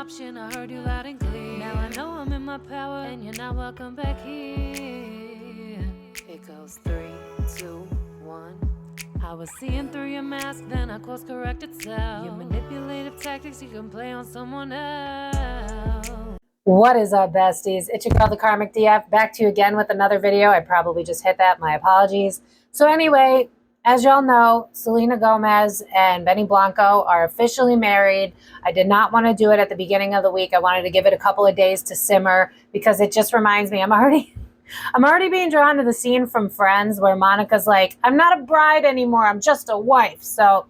option. I heard you loud and clear. Now I know I'm in my power, and you're not welcome back here. It goes 3, 2, 1. I was seeing through your mask, then I course corrected self. Your manipulative tactics you can play on someone else. What is up, besties? It's your girl, the Karmic DF, back to you again with another video. I probably just hit that. My apologies. So anyway, as y'all know, Selena Gomez and Benny Blanco are officially married. I did not want to do it at the beginning of the week. I wanted to give it a couple of days to simmer because it just reminds me I'm already being drawn to the scene from Friends where Monica's like, I'm not a bride anymore. I'm just a wife. So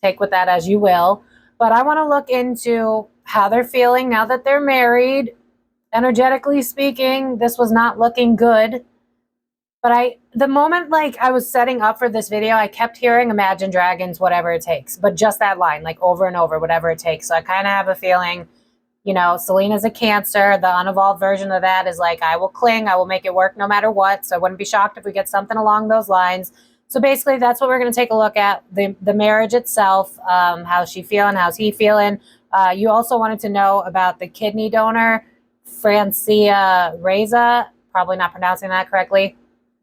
take with that as you will. But I want to look into how they're feeling now that they're married. Energetically speaking, this was not looking good. But the moment like I was setting up for this video, I kept hearing Imagine Dragons, whatever it takes. But just that line, like over and over, whatever it takes. So I kind of have a feeling, you know, Selena's a Cancer. The unevolved version of that is like, I will cling. I will make it work no matter what. So I wouldn't be shocked if we get something along those lines. So basically, that's what we're going to take a look at. The marriage itself, how's she feeling? How's he feeling? You also wanted to know about the kidney donor, Francia Reza. Probably not pronouncing that correctly.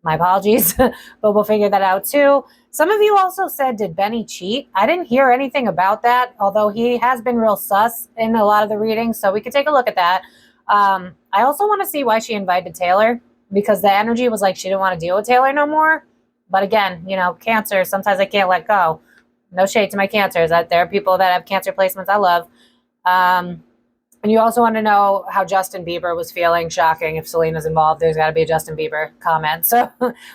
My apologies, but we'll figure that out too. Some of you also said, did Benny cheat? I didn't hear anything about that, although he has been real sus in a lot of the readings, so we could take a look at that. I also want to see why she invited Taylor, because the energy was like she didn't want to deal with Taylor no more. But again, you know, Cancer, sometimes I can't let go. No shade to my Cancers. There are people that have Cancer placements I love. And you also want to know how Justin Bieber was feeling. Shocking. If Selena's involved, there's got to be a Justin Bieber comment. So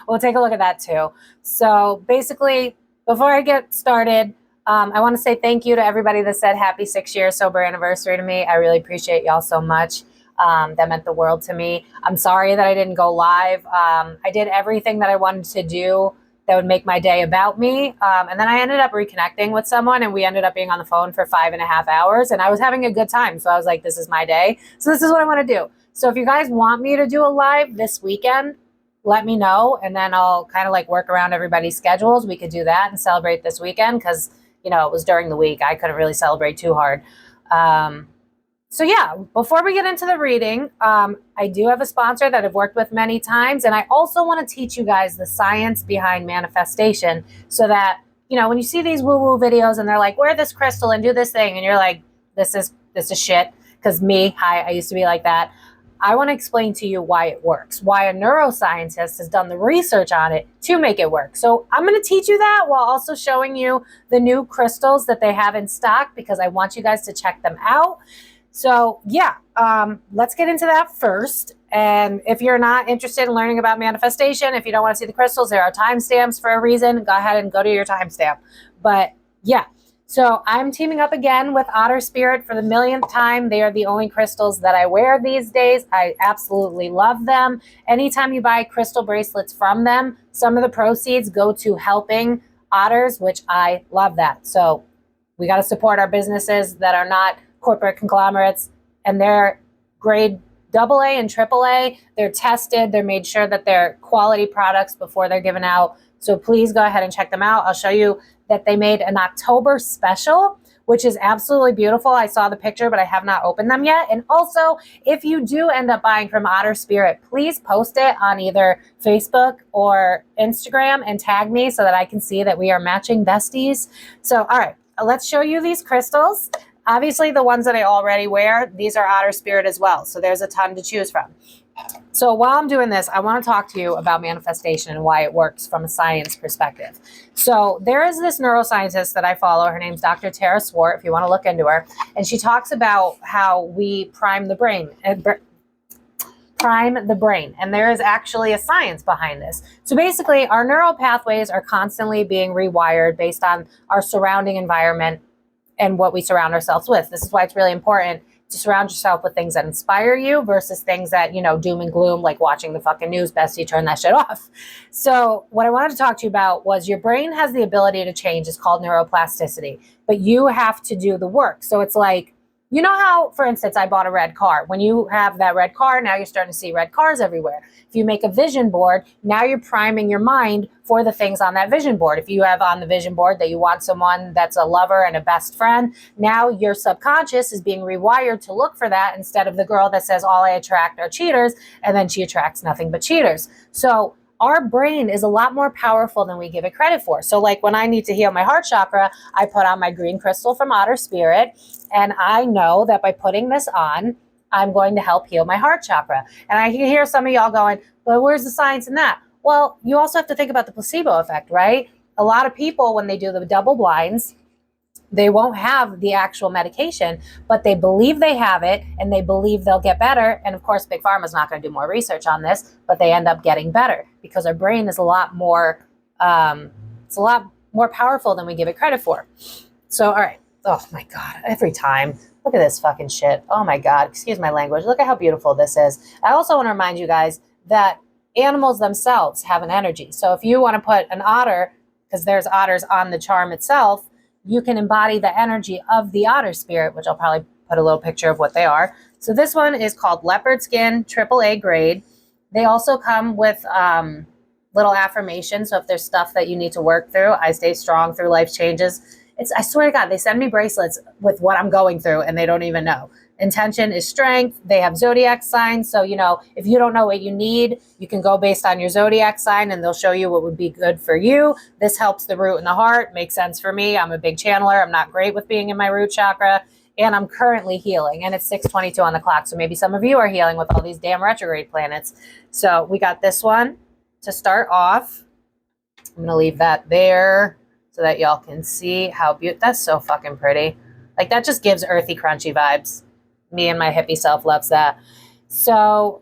we'll take a look at that too. So basically, before I get started, I want to say thank you to everybody that said happy 6-year sober anniversary to me. I really appreciate y'all so much. That meant the world to me. I'm sorry that I didn't go live. I did everything that I wanted to do that would make my day about me. And then I ended up reconnecting with someone and we ended up being on the phone for 5.5 hours and I was having a good time. So I was like, this is my day. So this is what I want to do. So if you guys want me to do a live this weekend, let me know. And then I'll kind of like work around everybody's schedules. We could do that and celebrate this weekend because, you know, it was during the week. I couldn't really celebrate too hard. So yeah, before we get into the reading, I do have a sponsor that I've worked with many times. And I also want to teach you guys the science behind manifestation so that, you know, when you see these woo-woo videos and they're like, wear this crystal and do this thing. And you're like, this is shit. Because I used to be like that. I want to explain to you why it works, why a neuroscientist has done the research on it to make it work. So I'm going to teach you that while also showing you the new crystals that they have in stock because I want you guys to check them out. So yeah, let's get into that first. And if you're not interested in learning about manifestation, if you don't want to see the crystals, there are timestamps for a reason. Go ahead and go to your timestamp. But yeah, so I'm teaming up again with Otter Spirit for the millionth time. They are the only crystals that I wear these days. I absolutely love them. Anytime you buy crystal bracelets from them, some of the proceeds go to helping otters, which I love that. So we got to support our businesses that are not corporate conglomerates, and they're grade AA and AAA. They're tested. They're made sure that they're quality products before they're given out. So please go ahead and check them out. I'll show you that they made an October special, which is absolutely beautiful. I saw the picture, but I have not opened them yet. And also, if you do end up buying from Otter Spirit, please post it on either Facebook or Instagram and tag me so that I can see that we are matching besties. So, all right, let's show you these crystals. Obviously, the ones that I already wear, these are Otter Spirit as well. So there's a ton to choose from. So while I'm doing this, I want to talk to you about manifestation and why it works from a science perspective. So there is this neuroscientist that I follow. Her name's Dr. Tara Swart, if you want to look into her. And she talks about how we prime the brain. And there is actually a science behind this. So basically, our neural pathways are constantly being rewired based on our surrounding environment and what we surround ourselves with. This is why it's really important to surround yourself with things that inspire you versus things that, you know, doom and gloom, like watching the fucking news. Bestie, turn that shit off. So what I wanted to talk to you about was your brain has the ability to change. It's called neuroplasticity, but you have to do the work. So it's like You know how, for instance, I bought a red car. When you have that red car, now you're starting to see red cars everywhere. If you make a vision board, now you're priming your mind for the things on that vision board. If you have on the vision board that you want someone that's a lover and a best friend, now your subconscious is being rewired to look for that instead of the girl that says all I attract are cheaters, and then she attracts nothing but cheaters. So our brain is a lot more powerful than we give it credit for. So like when I need to heal my heart chakra, I put on my green crystal from Otter Spirit. And I know that by putting this on, I'm going to help heal my heart chakra. And I hear some of y'all going, well, where's the science in that? Well, you also have to think about the placebo effect, right? A lot of people, when they do the double blinds, they won't have the actual medication, but they believe they have it and they believe they'll get better. And of course, Big Pharma's not going to do more research on this, but they end up getting better because our brain is a lot more, it's a lot more powerful than we give it credit for. So, all right. Oh my God, every time. Look at this fucking shit. Oh my God, excuse my language. Look at how beautiful this is. I also want to remind you guys that animals themselves have an energy. So if you want to put an otter, because there's otters on the charm itself, you can embody the energy of the otter spirit, which I'll probably put a little picture of what they are. So this one is called Leopard Skin, AAA grade. They also come with little affirmations. So if there's stuff that you need to work through, I stay strong through life changes. I swear to God, they send me bracelets with what I'm going through and they don't even know. Intention is strength. They have zodiac signs. So, you know, if you don't know what you need, you can go based on your zodiac sign and they'll show you what would be good for you. This helps the root and the heart. Makes sense for me. I'm a big channeler. I'm not great with being in my root chakra. And I'm currently healing. And it's 6:22 on the clock. So maybe some of you are healing with all these damn retrograde planets. So we got this one to start off. I'm going to leave that there so that y'all can see how beautiful. That's so fucking pretty. Like that just gives earthy, crunchy vibes. Me and my hippie self loves that. So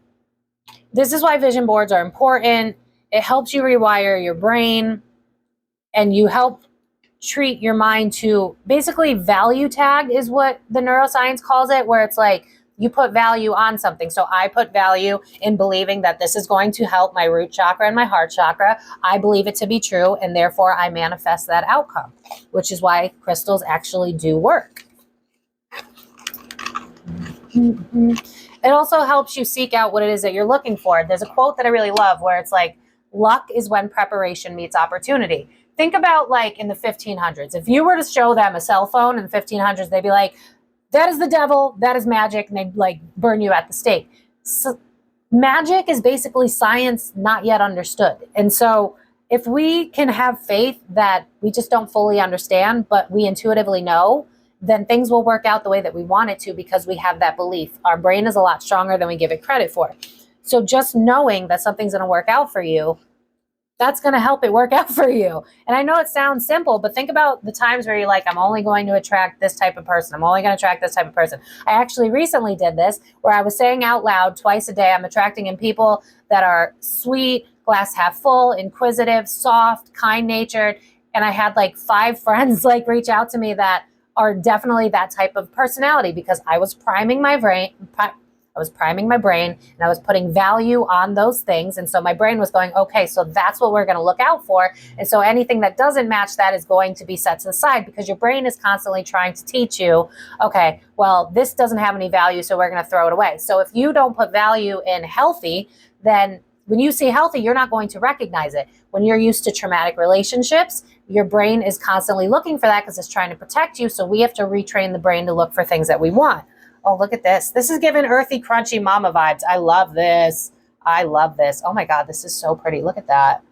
this is why vision boards are important. It helps you rewire your brain and you help treat your mind to basically value tag is what the neuroscience calls it, where it's like you put value on something. So I put value in believing that this is going to help my root chakra and my heart chakra. I believe it to be true, and therefore I manifest that outcome, which is why crystals actually do work. It also helps you seek out what it is that you're looking for. There's a quote that I really love where it's like, luck is when preparation meets opportunity. Think about like in the 1500s. If you were to show them a cell phone in the 1500s, they'd be like, that is the devil, that is magic, and they'd like burn you at the stake. So magic is basically science not yet understood. And so if we can have faith that we just don't fully understand, but we intuitively know, then things will work out the way that we want it to because we have that belief. Our brain is a lot stronger than we give it credit for. So just knowing that something's going to work out for you, that's going to help it work out for you. And I know it sounds simple, but think about the times where you're like, I'm only going to attract this type of person. I'm only going to attract this type of person. I actually recently did this where I was saying out loud twice a day, I'm attracting in people that are sweet, glass half full, inquisitive, soft, kind-natured. And I had like 5 friends like reach out to me that are definitely that type of personality because I was priming my brain. I was priming my brain and I was putting value on those things. And so my brain was going, okay, so that's what we're going to look out for. And so anything that doesn't match that is going to be set to the side because your brain is constantly trying to teach you, okay, well, this doesn't have any value, so we're going to throw it away. So if you don't put value in healthy, then when you see healthy, you're not going to recognize it. When you're used to traumatic relationships, your brain is constantly looking for that because it's trying to protect you. So we have to retrain the brain to look for things that we want. Oh, look at this. This is giving earthy, crunchy mama vibes. I love this. I love this. Oh my God, this is so pretty. Look at that.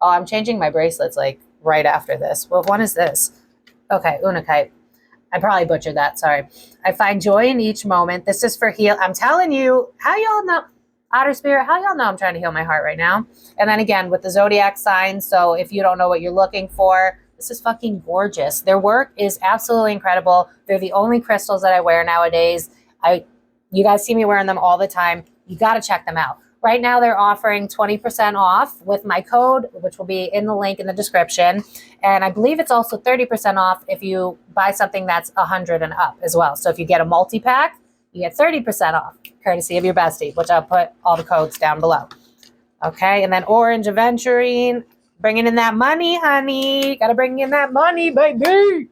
Oh, I'm changing my bracelets like right after this. Well, what is this? Okay, Unakite. I probably butchered that. Sorry. I find joy in each moment. This is for heal. I'm telling you, how y'all know? Otter Spirit, how y'all know I'm trying to heal my heart right now? And then again, with the zodiac signs. So if you don't know what you're looking for, this is fucking gorgeous. Their work is absolutely incredible. They're the only crystals that I wear nowadays. You guys see me wearing them all the time. You got to check them out. Right now, they're offering 20% off with my code, which will be in the link in the description. And I believe it's also 30% off if you buy something that's 100 and up as well. So if you get a multi-pack, you get 30% off, courtesy of your bestie, which I'll put all the codes down below. Okay, and then Orange Aventurine, bringing in that money, honey. Got to bring in that money, baby.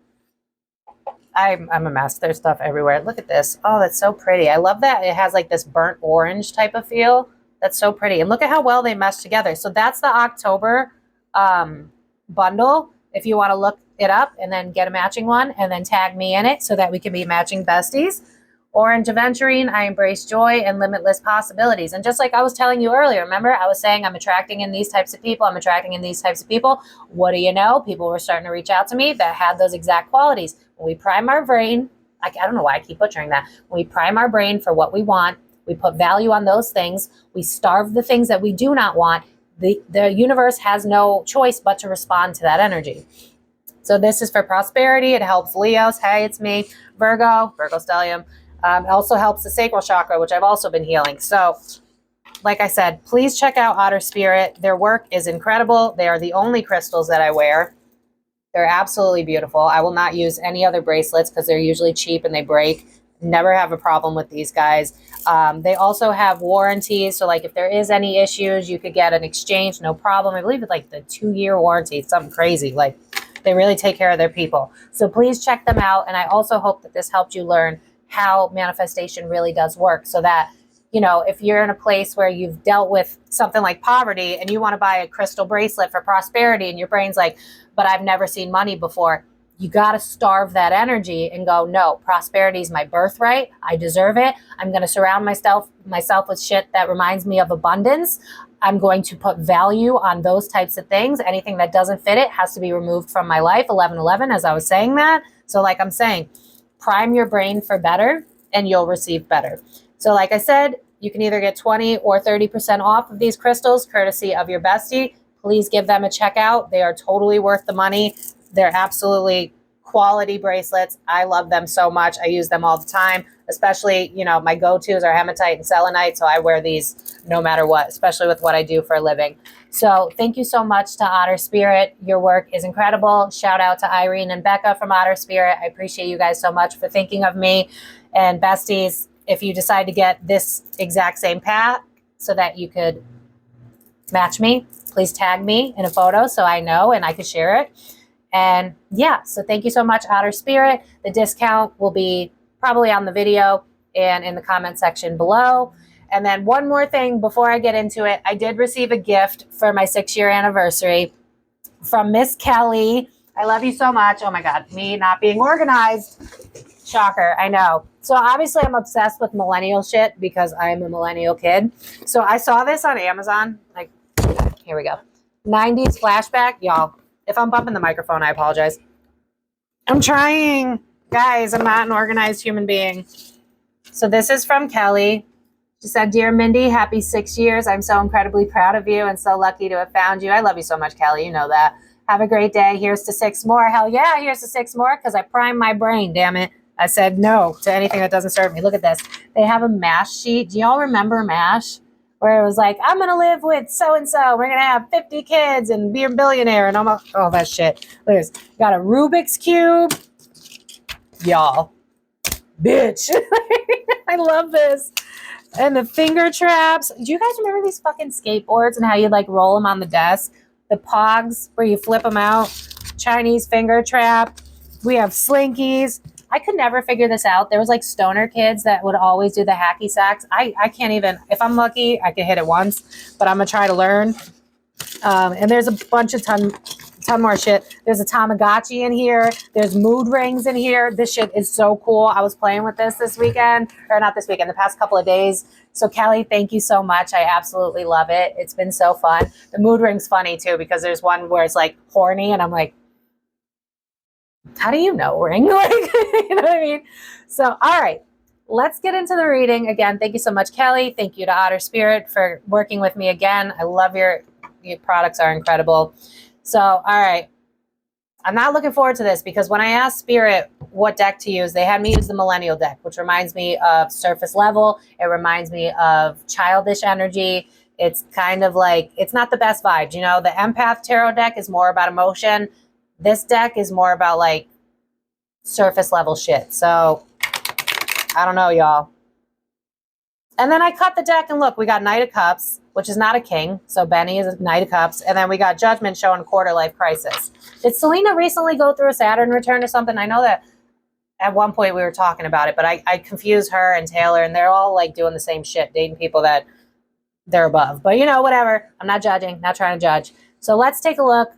I'm a mess. There's stuff everywhere. Look at this. Oh, that's so pretty. I love that. It has like this burnt orange type of feel. That's so pretty. And look at how well they mesh together. So that's the October bundle. If you want to look it up and then get a matching one and then tag me in it so that we can be matching besties. Orange Aventurine, I embrace joy and limitless possibilities. And just like I was telling you earlier, remember I was saying I'm attracting in these types of people. I'm attracting in these types of people. What do you know? People were starting to reach out to me that had those exact qualities. When we prime our brain, I don't know why I keep butchering that. When we prime our brain for what we want, we put value on those things. We starve the things that we do not want. The universe has no choice but to respond to that energy. So this is for prosperity. It helps Leos. Hey, it's me. Virgo stellium. It also helps the sacral chakra, which I've also been healing. So like I said, please check out Otter Spirit. Their work is incredible. They are the only crystals that I wear. They're absolutely beautiful. I will not use any other bracelets because they're usually cheap and they break. Never have a problem with these guys. They also have warranties. So like if there is any issues, you could get an exchange, no problem. I believe it's like the 2-year warranty, something crazy. Like they really take care of their people. So please check them out. And I also hope that this helped you learn how manifestation really does work so that, you know, if you're in a place where you've dealt with something like poverty and you want to buy a crystal bracelet for prosperity and your brain's like, but I've never seen money before. You got to starve that energy and go, no, prosperity is my birthright. I deserve it. I'm going to surround myself with shit that reminds me of abundance. I'm going to put value on those types of things. Anything that doesn't fit it has to be removed from my life. 1111, as I was saying that. So like I'm saying, prime your brain for better and you'll receive better. So like I said, you can either get 20 or 30% off of these crystals courtesy of your bestie. Please give them a check out. They are totally worth the money. They're absolutely quality bracelets. I love them so much. I use them all the time, especially, you know, my go-tos are hematite and selenite. So I wear these no matter what, especially with what I do for a living. So thank you so much to Otter Spirit. Your work is incredible. Shout out to Irene and Becca from Otter Spirit. I appreciate you guys so much for thinking of me. And besties, if you decide to get this exact same pack so that you could match me, please tag me in a photo so I know and I could share it. And yeah, so thank you so much, Otter Spirit. The discount will be probably on the video and in the comment section below. And then one more thing before I get into it, I did receive a gift for my 6-year anniversary from Miss Kelly. I love you so much. Oh my God, me not being organized. Shocker, I know. So obviously I'm obsessed with millennial shit because I'm a millennial kid. So I saw this on Amazon. Like, here we go. 90s flashback. Y'all, if I'm bumping the microphone, I apologize. I'm trying. Guys, I'm not an organized human being. So this is from Kelly. She said, "Dear Mindy, happy 6 years. I'm so incredibly proud of you and so lucky to have found you." I love you so much, Kelly. You know that. Have a great day. Here's to 6 more. Hell yeah, here's to 6 more because I primed my brain, damn it. I said no to anything that doesn't serve me. Look at this. They have a MASH sheet. Do y'all remember MASH? Where it was like, I'm going to live with so-and-so. We're going to have 50 kids and be a billionaire and almost, oh, that shit. Look at this. Got a Rubik's Cube. Y'all. Bitch. I love this. And the finger traps. Do you guys remember these fucking skateboards and how you like roll them on the desk? The pogs where you flip them out. Chinese finger trap. We have slinkies. I could never figure this out. There was like stoner kids that would always do the hacky sacks. I can't even, if I'm lucky, I could hit it once, but I'm going to try to learn. And there's a bunch of ton more shit. There's a Tamagotchi in here. There's mood rings in here. This shit is so cool. I was playing with this weekend, or not this weekend, the past couple of days. So Kelly, thank you so much. I absolutely love it. It's been so fun. The mood ring's funny too, because there's one where it's like horny and I'm like, how do you know, ring? Like, you know what I mean? So, all right, let's get into the reading. Again, thank you so much, Kelly. Thank you to Otter Spirit for working with me again. I love your products are incredible. So, all right. I'm not looking forward to this because when I asked Spirit what deck to use, they had me use the Millennial deck, which reminds me of surface level. It reminds me of childish energy. It's kind of like, it's not the best vibes. You know, the Empath Tarot deck is more about emotion. This deck is more about like surface level shit. So I don't know, y'all. And then I cut the deck and look, we got Knight of Cups, which is not a king. So Benny is a Knight of Cups. And then we got Judgment showing quarter life crisis. Did Selena recently go through a Saturn return or something? I know that at one point we were talking about it, but I confuse her and Taylor, and they're all like doing the same shit, dating people that they're above. But you know, whatever. I'm not judging, not trying to judge. So let's take a look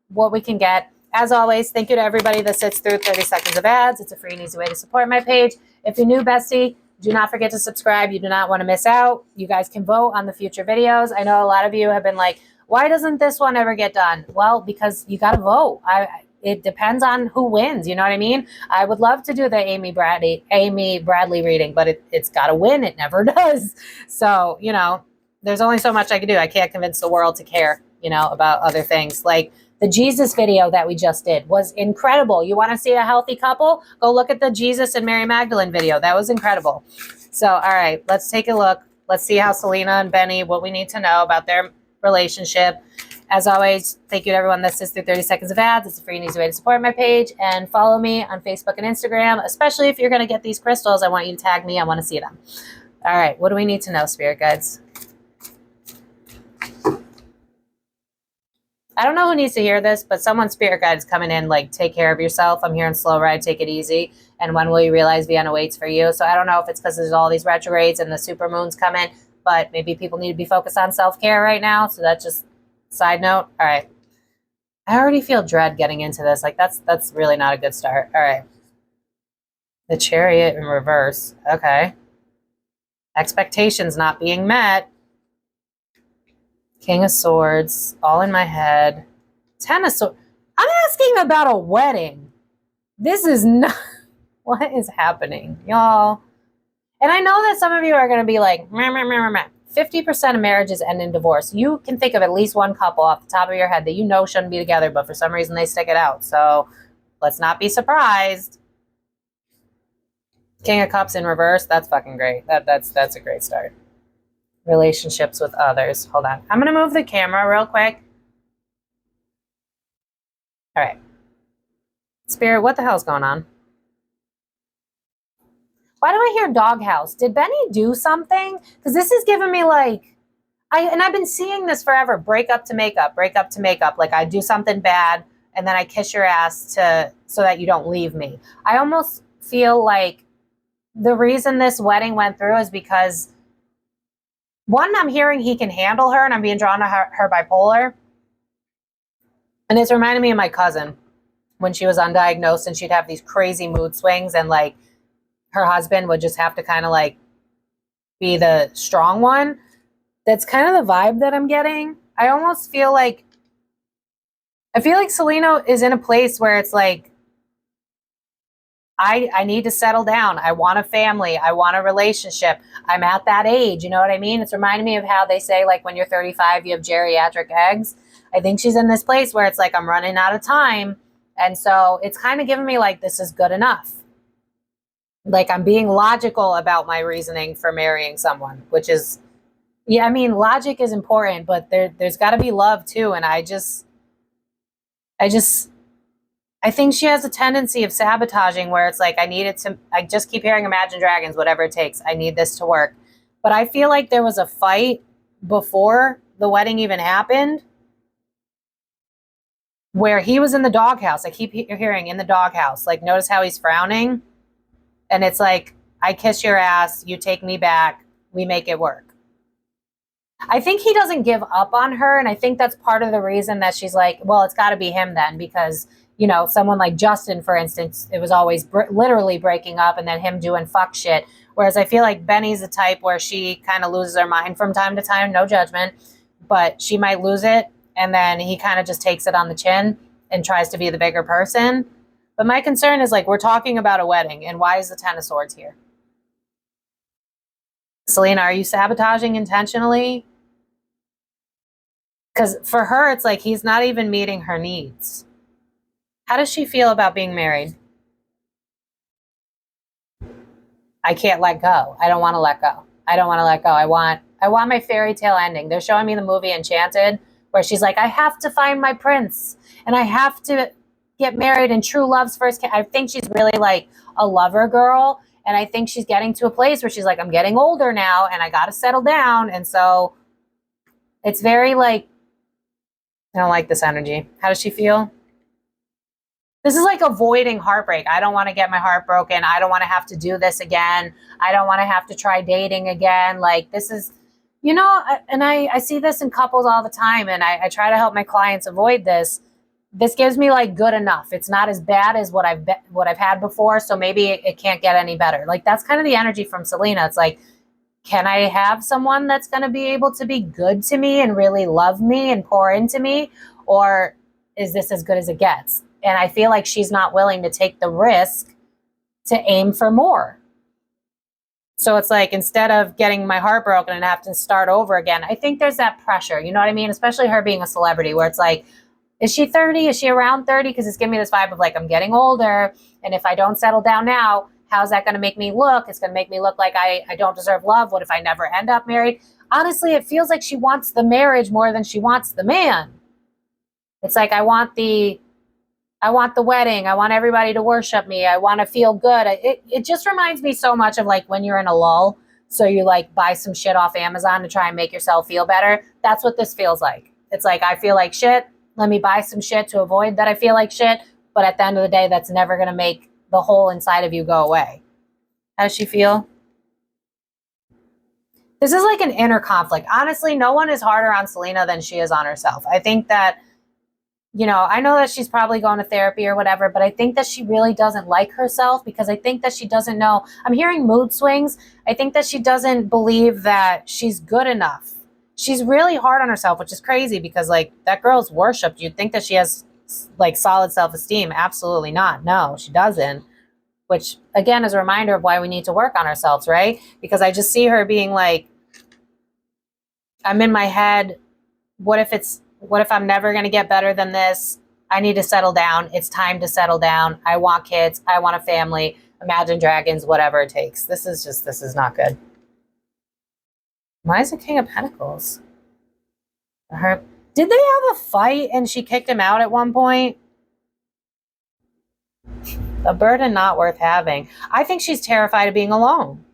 what we can get. As always, thank you to everybody that sits through 30 seconds of ads. It's a free and easy way to support my page. If you're new, bestie, do not forget to subscribe. You do not want to miss out. You guys can vote on the future videos. I know a lot of you have been like, why doesn't this one ever get done? Well, because you got to vote. It depends on who wins. You know what I mean? I would love to do the Amy Bradley reading, but it's got to win. It never does. So, you know, there's only so much I can do. I can't convince the world to care, you know, about other things. Like the Jesus video that we just did was incredible. You want to see a healthy couple? Go look at the Jesus and Mary Magdalene video. That was incredible. So, all right, let's take a look. Let's see how Selena and Benny, what we need to know about their relationship. As always, thank you to everyone that sits through 30 seconds of ads. It's a free and easy way to support my page. And follow me on Facebook and Instagram, especially if you're going to get these crystals. I want you to tag me. I want to see them. All right, what do we need to know, Spirit Guides? I don't know who needs to hear this, but someone's Spirit Guide is coming in, like, take care of yourself. I'm hearing slow ride, take it easy. And when will you realize Vienna waits for you? So I don't know if it's because there's all these retrogrades and the super moons coming, but maybe people need to be focused on self-care right now. So that's just side note. All right. I already feel dread getting into this. Like, that's really not a good start. All right. The Chariot in reverse. Okay. Expectations not being met. King of Swords, all in my head. Ten of Swords. I'm asking about a wedding. This is not... What is happening, y'all? And I know that some of you are going to be like, meh, meh, meh, meh. 50% of marriages end in divorce. You can think of at least one couple off the top of your head that you know shouldn't be together, but for some reason they stick it out. So let's not be surprised. King of Cups in reverse. That's fucking great. That's a great start. Relationships with others. Hold on. I'm going to move the camera real quick. All right. Spirit, what the hell's going on? Why do I hear doghouse? Did Benny do something? Because this is giving me like, I've been seeing this forever. Break up to make up, break up to make up. Like I do something bad and then I kiss your ass so that you don't leave me. I almost feel like the reason this wedding went through is because one, I'm hearing he can handle her and I'm being drawn to her bipolar. And it's reminding me of my cousin when she was undiagnosed and she'd have these crazy mood swings and like her husband would just have to kind of like be the strong one. That's kind of the vibe that I'm getting. I almost feel like, Selena is in a place where it's like, I need to settle down. I want a family. I want a relationship. I'm at that age. You know what I mean? It's reminding me of how they say, like, when you're 35, you have geriatric eggs. I think she's in this place where it's like, I'm running out of time. And so it's kind of giving me like, this is good enough. Like I'm being logical about my reasoning for marrying someone, which is, yeah, I mean, logic is important, but there's got to be love too. And I think she has a tendency of sabotaging where it's like, I just keep hearing Imagine Dragons, whatever it takes. I need this to work. But I feel like there was a fight before the wedding even happened where he was in the doghouse. I keep hearing in the doghouse. Like, notice how he's frowning. And it's like, I kiss your ass, you take me back, we make it work. I think he doesn't give up on her. And I think that's part of the reason that she's like, well, it's got to be him then, because, you know, someone like Justin, for instance, it was always literally breaking up and then him doing fuck shit. Whereas I feel like Benny's the type where she kind of loses her mind from time to time, no judgment, but she might lose it. And then he kind of just takes it on the chin and tries to be the bigger person. But my concern is like, we're talking about a wedding and why is the Ten of Swords here? Selena, are you sabotaging intentionally? Because for her, it's like he's not even meeting her needs. How does she feel about being married? I can't let go. I don't want to let go. I don't want to let go. I want my fairy tale ending. They're showing me the movie Enchanted, where she's like, I have to find my prince and I have to get married and true love's first. I think she's really like a lover girl. And I think she's getting to a place where she's like, I'm getting older now and I got to settle down. And so it's very like, I don't like this energy. How does she feel? This is like avoiding heartbreak. I don't want to get my heart broken. I don't want to have to do this again. I don't want to have to try dating again. Like this is, you know, and I see this in couples all the time, and I try to help my clients avoid this. This gives me like good enough. It's not as bad as what I've had before, so maybe it can't get any better. Like that's kind of the energy from Selena. It's like, can I have someone that's going to be able to be good to me and really love me and pour into me, or is this as good as it gets? And I feel like she's not willing to take the risk to aim for more. So it's like, instead of getting my heart broken and have to start over again, I think there's that pressure, you know what I mean? Especially her being a celebrity, where it's like, is she 30? Is she around 30? Because it's giving me this vibe of like, I'm getting older. And if I don't settle down now, how's that going to make me look? It's going to make me look like I don't deserve love. What if I never end up married? Honestly, it feels like she wants the marriage more than she wants the man. It's like, I want the wedding. I want everybody to worship me. I want to feel good. It just reminds me so much of like when you're in a lull. So you like buy some shit off Amazon to try and make yourself feel better. That's what this feels like. It's like, I feel like shit. Let me buy some shit to avoid that I feel like shit. But at the end of the day, that's never going to make the hole inside of you go away. How does she feel? This is like an inner conflict. Honestly, no one is harder on Selena than she is on herself. I think that, you know, I know that she's probably going to therapy or whatever, but I think that she really doesn't like herself, because I think that she doesn't know. I'm hearing mood swings. I think that she doesn't believe that she's good enough. She's really hard on herself, which is crazy, because like that girl's worshipped. You'd think that she has like solid self-esteem. Absolutely not. No, she doesn't. Which again is a reminder of why we need to work on ourselves, right? Because I just see her being like, I'm in my head. What if I'm never going to get better than this? I need to settle down. It's time to settle down. I want kids. I want a family. Imagine Dragons, whatever it takes. This is not good. Why is it King of Pentacles? Did they have a fight and she kicked him out at one point? A burden not worth having. I think she's terrified of being alone.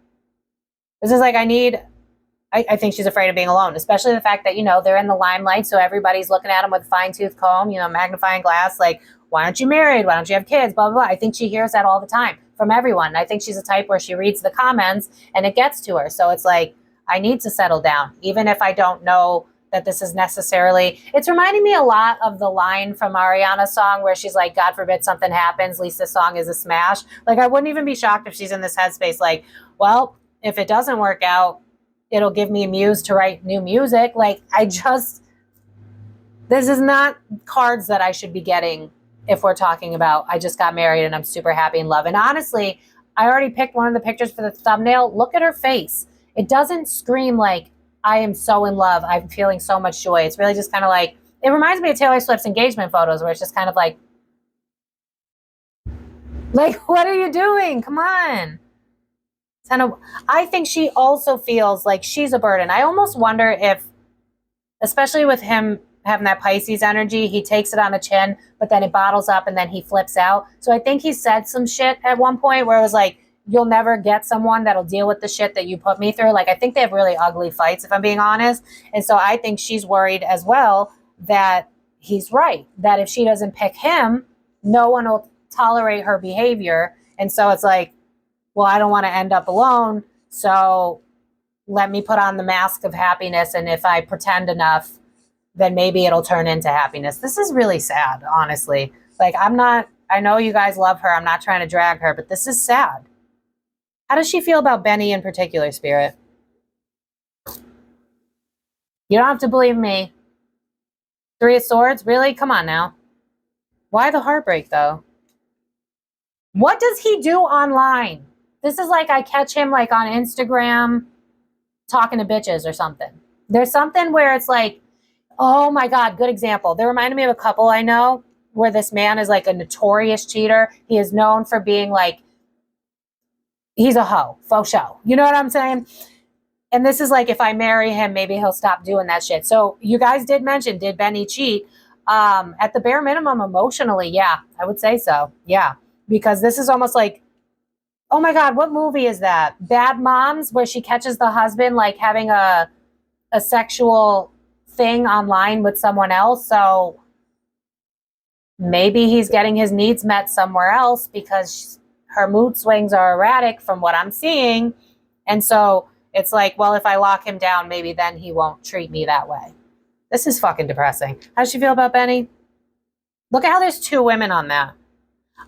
This is like, I think she's afraid of being alone, especially the fact that, you know, they're in the limelight. So everybody's looking at them with a fine-tooth comb, you know, magnifying glass, like, why aren't you married? Why don't you have kids? Blah, blah, blah. I think she hears that all the time from everyone. I think she's a type where she reads the comments and it gets to her. So it's like, I need to settle down, even if I don't know that this is necessarily. It's reminding me a lot of the line from Ariana's song where she's like, God forbid something happens, at least this song is a smash. Like, I wouldn't even be shocked if she's in this headspace like, well, if it doesn't work out, it'll give me a muse to write new music. Like, this is not cards that I should be getting if we're talking about, I just got married and I'm super happy in love. And honestly, I already picked one of the pictures for the thumbnail. Look at her face. It doesn't scream like, I am so in love. I'm feeling so much joy. It's really just kind of like, it reminds me of Taylor Swift's engagement photos, where it's just kind of like, what are you doing? Come on. I think she also feels like she's a burden. I almost wonder if, especially with him having that Pisces energy, he takes it on the chin, but then it bottles up and then he flips out. So I think he said some shit at one point where it was like, you'll never get someone that'll deal with the shit that you put me through. Like, I think they have really ugly fights, if I'm being honest. And so I think she's worried as well that he's right, that if she doesn't pick him, no one will tolerate her behavior. And so it's like, well, I don't want to end up alone, so let me put on the mask of happiness, and if I pretend enough, then maybe it'll turn into happiness. This is really sad, honestly. Like, I know you guys love her. I'm not trying to drag her, but this is sad. How does she feel about Benny in particular, Spirit? You don't have to believe me. Three of Swords? Really? Come on now. Why the heartbreak, though? What does he do online? This is like, I catch him like on Instagram talking to bitches or something. There's something where it's like, oh my God, good example. They reminded me of a couple I know where this man is like a notorious cheater. He is known for being like, he's a hoe, faux show. You know what I'm saying? And this is like, if I marry him, maybe he'll stop doing that shit. So you guys did mention, did Benny cheat? At the bare minimum, emotionally, yeah, I would say so. Yeah, because this is almost like, oh my God, what movie is that? Bad Moms, where she catches the husband like having a sexual thing online with someone else. So Maybe he's getting his needs met somewhere else because her mood swings are erratic from what I'm seeing. And so it's like, well, if I lock him down, maybe then he won't treat me that way. This is fucking depressing. How does she feel about Benny? Look at how there's 2 women on that.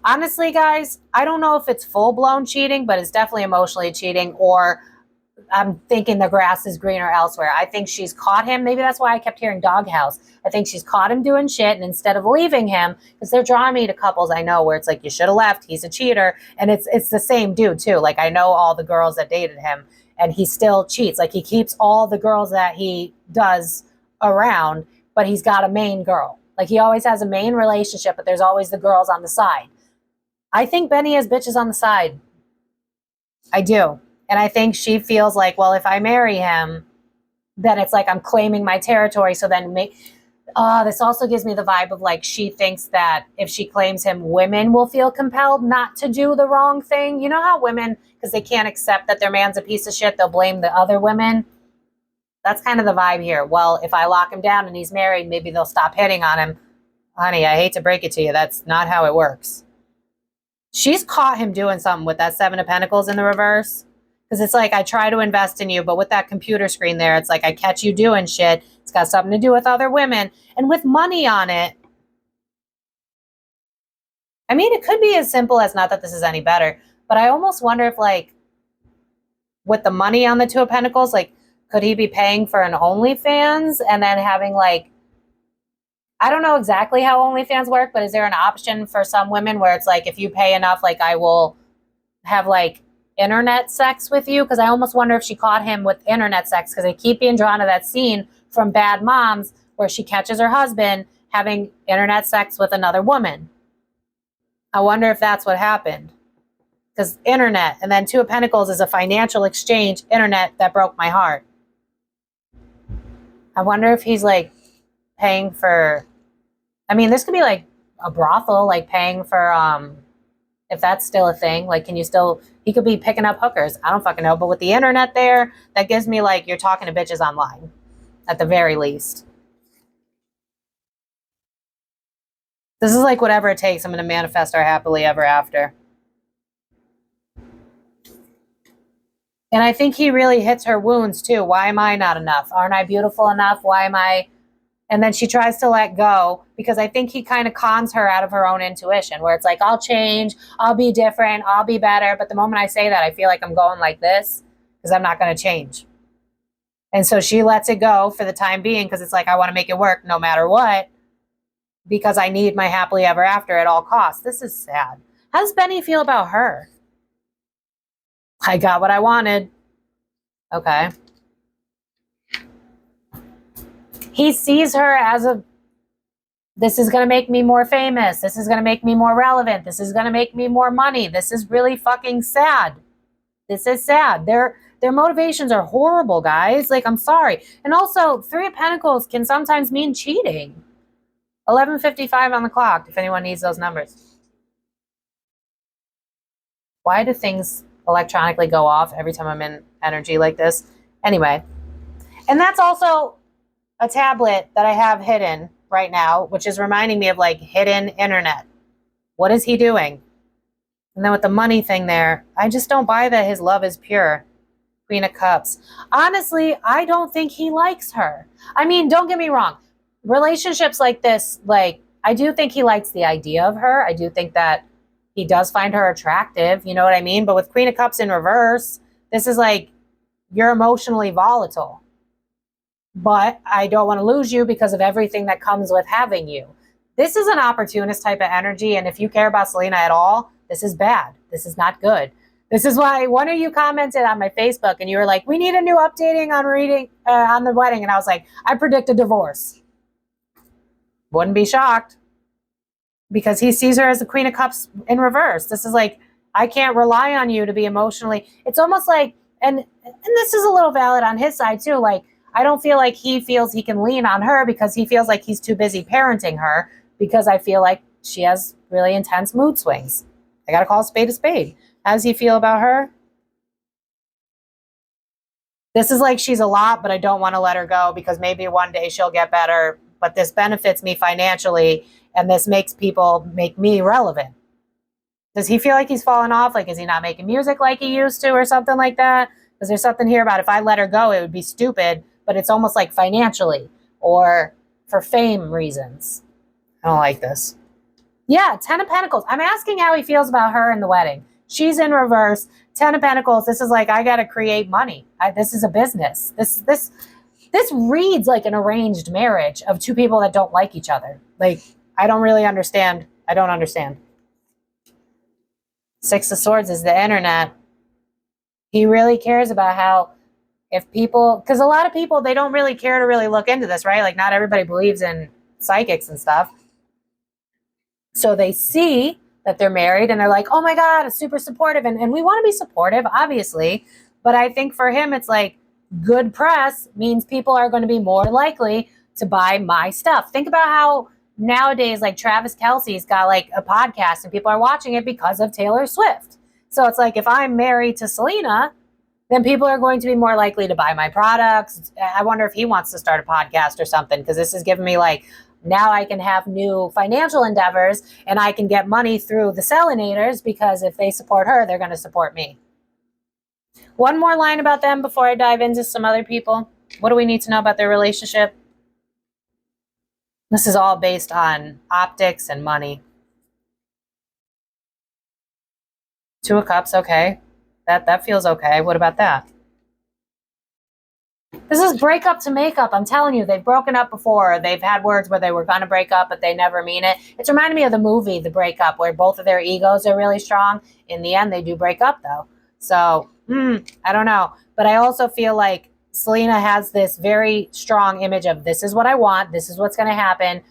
Honestly, guys, I don't know if it's full-blown cheating, but it's definitely emotionally cheating, or I'm thinking the grass is greener elsewhere. I think she's caught him. Maybe that's why I kept hearing doghouse. I think she's caught him doing shit, and instead of leaving him, because they're drawing me to couples I know where it's like, you should have left, he's a cheater, and it's the same dude too. Like, I know all the girls that dated him, and he still cheats. Like, he keeps all the girls that he does around, but he's got a main girl. Like, he always has a main relationship, but there's always the girls on the side. I think Benny has bitches on the side. I do. And I think she feels like, well, if I marry him, then it's like I'm claiming my territory. So then this also gives me the vibe of like, she thinks that if she claims him, women will feel compelled not to do the wrong thing. You know how women, because they can't accept that their man's a piece of shit, they'll blame the other women. That's kind of the vibe here. Well, if I lock him down and he's married, maybe they'll stop hitting on him. Honey, I hate to break it to you. That's not how it works. She's caught him doing something with that 7 of Pentacles in the reverse. Because it's like, I try to invest in you, but with that computer screen there, it's like I catch you doing shit. It's got something to do with other women. And with money on it, I mean, it could be as simple as, not that this is any better, but I almost wonder if, like, with the money on the 2 of Pentacles, like, could he be paying for an OnlyFans and then having, like, I don't know exactly how OnlyFans work, but is there an option for some women where it's like, if you pay enough, like, I will have, like, internet sex with you? Because I almost wonder if she caught him with internet sex, because they keep being drawn to that scene from Bad Moms where she catches her husband having internet sex with another woman. I wonder if that's what happened. Because internet, and then 2 of Pentacles is a financial exchange. Internet, that broke my heart. I wonder if he's like paying for, I mean, this could be like a brothel, like paying for, if that's still a thing, like, can you still, he could be picking up hookers. I don't fucking know. But with the internet there, that gives me like, you're talking to bitches online at the very least. This is like, whatever it takes, I'm going to manifest our happily ever after. And I think he really hits her wounds too. Why am I not enough? Aren't I beautiful enough? Why am I? And then she tries to let go, because I think he kind of cons her out of her own intuition, where it's like, I'll change, I'll be different, I'll be better. But the moment I say that, I feel like I'm going like this because I'm not going to change. And so she lets it go for the time being, because it's like, I want to make it work no matter what, because I need my happily ever after at all costs. This is sad. How does Benny feel about her? I got what I wanted. Okay. He sees her as a, this is going to make me more famous. This is going to make me more relevant. This is going to make me more money. This is really fucking sad. This is sad. Their motivations are horrible, guys. Like, I'm sorry. And also, 3 of Pentacles can sometimes mean cheating. 11:55 on the clock, if anyone needs those numbers. Why do things electronically go off every time I'm in energy like this? Anyway, and that's also a tablet that I have hidden right now, which is reminding me of like hidden internet. What is he doing? And then with the money thing there, I just don't buy that his love is pure. Queen of Cups. Honestly, I don't think he likes her. I mean, don't get me wrong. Relationships like this, like, I do think he likes the idea of her. I do think that he does find her attractive. You know what I mean? But with Queen of Cups in reverse, this is like, you're emotionally volatile. But I don't want to lose you because of everything that comes with having you. This is an opportunist type of energy. And if you care about Selena at all, this is bad. This is not good. This is why one of you commented on my Facebook and you were like, we need a new updating on reading on the wedding. And I was like, I predict a divorce. Wouldn't be shocked, because he sees her as the Queen of Cups in reverse. This is like, I can't rely on you to be emotionally. It's almost like, and this is a little valid on his side too. Like, I don't feel like he feels he can lean on her because he feels like he's too busy parenting her, because I feel like she has really intense mood swings. I got to call a spade a spade. How does he feel about her? This is like, she's a lot, but I don't want to let her go because maybe one day she'll get better. but this benefits me financially, and this makes people make me relevant. Does he feel like he's fallen off? Like, is he not making music like he used to or something like that? Because there's something here about if I let her go, it would be stupid, but it's almost like financially or for fame reasons. I don't like this. Yeah, 10 of Pentacles. I'm asking how he feels about her in the wedding. She's in reverse. 10 of Pentacles. This is like, I got to create money. This is a business. This reads like an arranged marriage of two people that don't like each other. Like, I don't really understand. I don't understand. 6 of Swords is the internet. He really cares about how if people, because a lot of people, they don't really care to really look into this, right? Like, not everybody believes in psychics and stuff. So they see that they're married and they're like, oh my God, it's super supportive. And we want to be supportive, obviously. But I think for him, it's like good press means people are going to be more likely to buy my stuff. Think about how nowadays, like Travis Kelce's got like a podcast and people are watching it because of Taylor Swift. So it's like, if I'm married to Selena, then people are going to be more likely to buy my products. I wonder if he wants to start a podcast or something, because this is giving me like, now I can have new financial endeavors and I can get money through the Selenators, because if they support her, they're going to support me. One more line about them before I dive into some other people. What do we need to know about their relationship? This is all based on optics and money. 2 of Cups, okay. That feels okay. What about that? This is breakup to makeup. I'm telling you, they've broken up before. They've had words where they were going to break up, but they never mean it. It's reminded me of the movie, The Breakup, where both of their egos are really strong. In the end, they do break up, though. So, I don't know. But I also feel like Selena has this very strong image of, this is what I want. This is what's going to happen.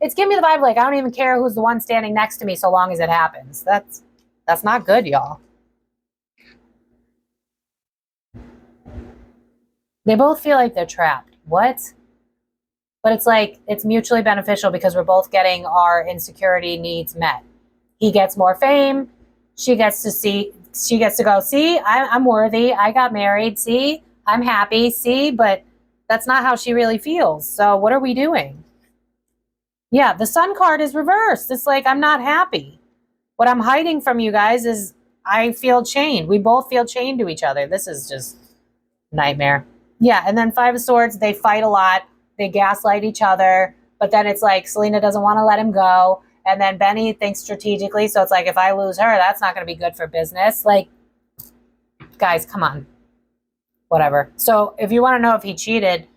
It's giving me the vibe like, I don't even care who's the one standing next to me so long as it happens. That's not good, y'all. They both feel like they're trapped. What? But it's like, it's mutually beneficial because we're both getting our insecurity needs met. He gets more fame. She gets to go, see, I'm worthy. I got married. See, I'm happy. See, but that's not how she really feels. So what are we doing? Yeah, the Sun card is reversed. It's like, I'm not happy. What I'm hiding from you guys is I feel chained. We both feel chained to each other. This is just nightmare. Yeah, and then 5 of Swords, they fight a lot. They gaslight each other. But then it's like Selena doesn't want to let him go. And then Benny thinks strategically. So it's like, if I lose her, that's not going to be good for business. Like, guys, come on. Whatever. So if you want to know if he cheated,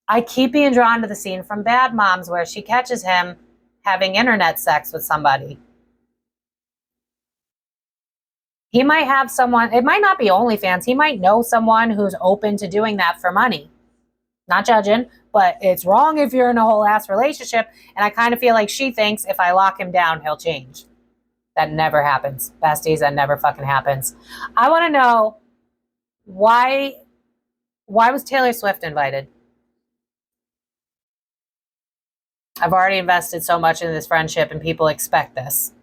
I keep being drawn to the scene from Bad Moms where she catches him having internet sex with somebody. He might have someone, it might not be OnlyFans. He might know someone who's open to doing that for money. Not judging, but it's wrong if you're in a whole ass relationship. And I kind of feel like she thinks if I lock him down, he'll change. That never happens. Besties, that never fucking happens. I want to know why was Taylor Swift invited? I've already invested so much in this friendship and people expect this.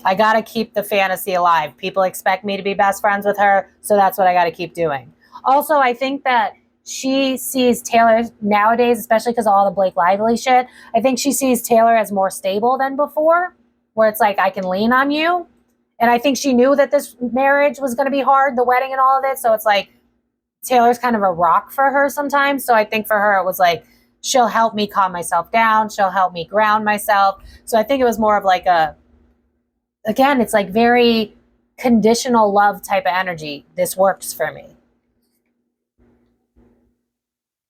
I got to keep the fantasy alive. People expect me to be best friends with her, so that's what I got to keep doing. Also, I think that she sees Taylor nowadays, especially because of all the Blake Lively shit, I think she sees Taylor as more stable than before, where it's like, I can lean on you. And I think she knew that this marriage was going to be hard, the wedding and all of it. So it's like, Taylor's kind of a rock for her sometimes. So I think for her, it was like, she'll help me calm myself down. She'll help me ground myself. So I think it was more of like again, it's like very conditional love type of energy. This works for me.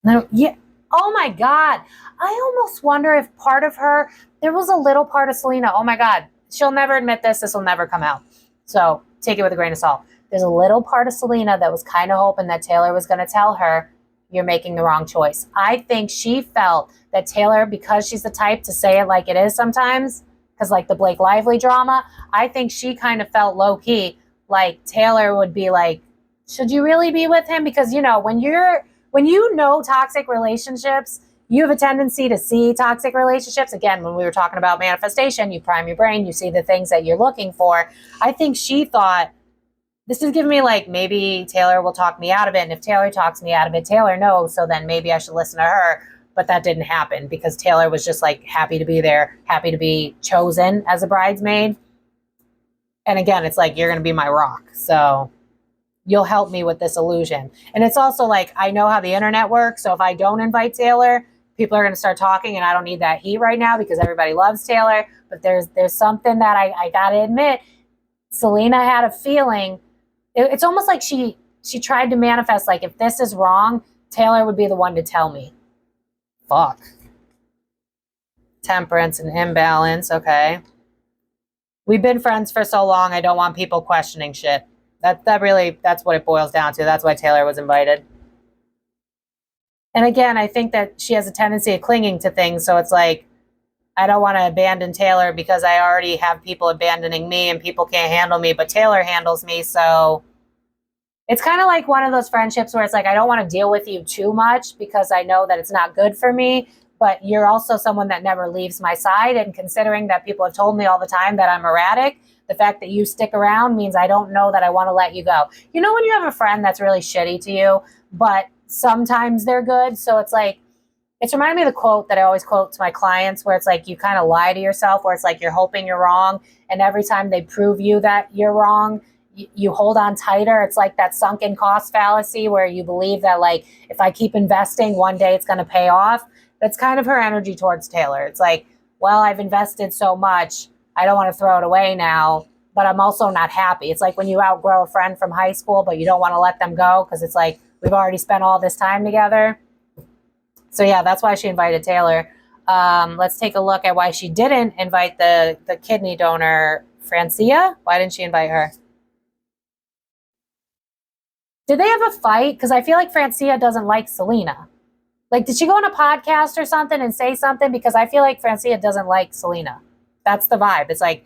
No, yeah. Oh my God. I almost wonder if part of her, there was a little part of Selena. Oh my God. She'll never admit this. This will never come out. So take it with a grain of salt. There's a little part of Selena that was kind of hoping that Taylor was going to tell her, you're making the wrong choice. I think she felt that Taylor, because she's the type to say it like it is sometimes, because like the Blake Lively drama, I think she kind of felt low key like Taylor would be like, should you really be with him? Because, you know, when you know toxic relationships, you have a tendency to see toxic relationships. Again, when we were talking about manifestation, you prime your brain, you see the things that you're looking for. I think she thought this is giving me like, maybe Taylor will talk me out of it. And if Taylor talks me out of it, Taylor knows. So then maybe I should listen to her. But that didn't happen because Taylor was just like happy to be there, happy to be chosen as a bridesmaid. And again, it's like, you're going to be my rock. So you'll help me with this illusion. And it's also like, I know how the internet works. So if I don't invite Taylor, people are going to start talking, and I don't need that heat right now because everybody loves Taylor. But there's something that I got to admit. Selena had a feeling. It's almost like she tried to manifest, like, if this is wrong, Taylor would be the one to tell me. Fuck. Temperance and imbalance. Okay. We've been friends for so long. I don't want people questioning shit. That's what it boils down to. That's why Taylor was invited. And again, I think that she has a tendency of clinging to things. So it's like, I don't want to abandon Taylor because I already have people abandoning me and people can't handle me, but Taylor handles me. So it's kind of like one of those friendships where it's like, I don't want to deal with you too much because I know that it's not good for me, but you're also someone that never leaves my side. And considering that people have told me all the time that I'm erratic, the fact that you stick around means I don't know that I want to let you go. You know, when you have a friend that's really shitty to you, but sometimes they're good. So it's like, it's reminded me of the quote that I always quote to my clients where it's like, you kind of lie to yourself, where it's like, you're hoping you're wrong. And every time they prove you that you're wrong, you hold on tighter. It's like that sunken cost fallacy where you believe that, like, if I keep investing, one day it's going to pay off. That's kind of her energy towards Taylor. It's like, well, I've invested so much, I don't want to throw it away now, but I'm also not happy. It's like when you outgrow a friend from high school, but you don't want to let them go because it's like, we've already spent all this time together. So yeah, that's why she invited Taylor. Let's take a look at why she didn't invite the kidney donor, Francia. Why didn't she invite her? Did they have a fight? Because I feel like Francia doesn't like Selena. Like, did she go on a podcast or something and say something? Because I feel like Francia doesn't like Selena. That's the vibe. It's like,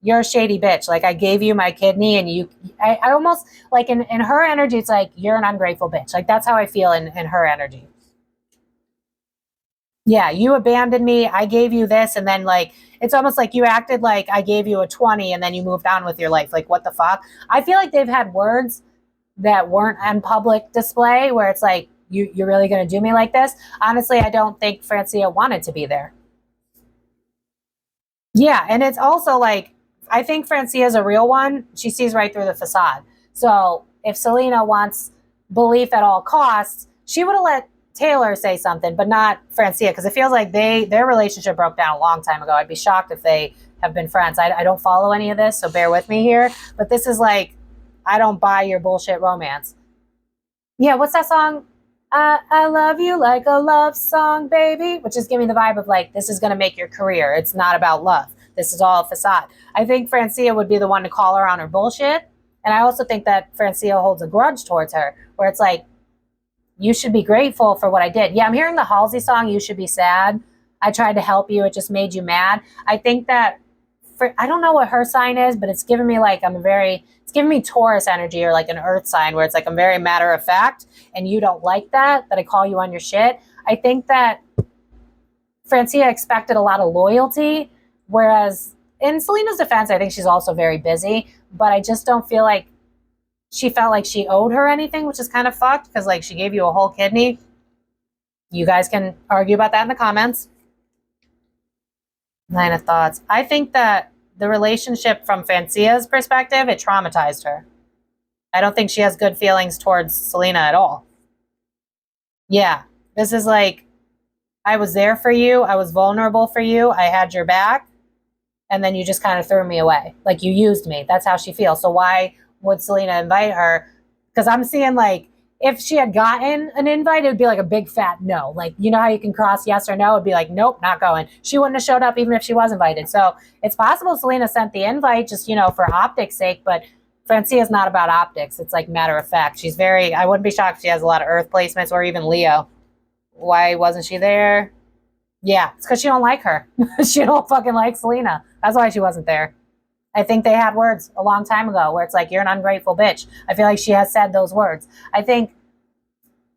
you're a shady bitch. Like, I gave you my kidney and I almost, like, in her energy, it's like, you're an ungrateful bitch. Like, that's how I feel in her energy. Yeah, you abandoned me. I gave you this. And then, like, it's almost like you acted like I gave you a 20 and then you moved on with your life. Like, what the fuck? I feel like they've had words that weren't on public display where it's like, you're really going to do me like this? Honestly, I don't think Francia wanted to be there. Yeah, and it's also like, I think Francia's a real one. She sees right through the facade. So if Selena wants belief at all costs, she would have let Taylor say something, but not Francia, because it feels like their relationship broke down a long time ago. I'd be shocked if they have been friends. I don't follow any of this, so bear with me here. But this is like, I don't buy your bullshit romance. Yeah, what's that song? I love you like a love song, baby, which is giving me the vibe of like, this is going to make your career. It's not about love. This is all a facade. I think Francia would be the one to call her on her bullshit. And I also think that Francia holds a grudge towards her, where it's like, you should be grateful for what I did. Yeah, I'm hearing the Halsey song, You Should Be Sad. I tried to help you. It just made you mad. I think that, I don't know what her sign is, but it's giving me like, it's giving me Taurus energy or like an earth sign where it's like, I'm very matter of fact and you don't like that I call you on your shit. I think that Francia expected a lot of loyalty, whereas in Selena's defense, I think she's also very busy, but I just don't feel like she felt like she owed her anything, which is kind of fucked because like she gave you a whole kidney. You guys can argue about that in the comments. Nine of Thoughts. I think that the relationship from Francia's perspective, it traumatized her. I don't think she has good feelings towards Selena at all. Yeah, this is like, I was there for you. I was vulnerable for you. I had your back. And then you just kind of threw me away. Like you used me. That's how she feels. So why would Selena invite her? Because I'm seeing like, if she had gotten an invite, it would be like a big fat no. Like, you know how you can cross yes or no? It'd be like, nope, not going. She wouldn't have showed up even if she was invited. So it's possible Selena sent the invite just, you know, for optics sake, but Francia is not about optics. It's like matter of fact. She's I wouldn't be shocked if she has a lot of earth placements or even Leo. Why wasn't she there? Yeah, it's because she don't like her. She don't fucking like Selena. That's why she wasn't there. I think they had words a long time ago where it's like, you're an ungrateful bitch. I feel like she has said those words. I think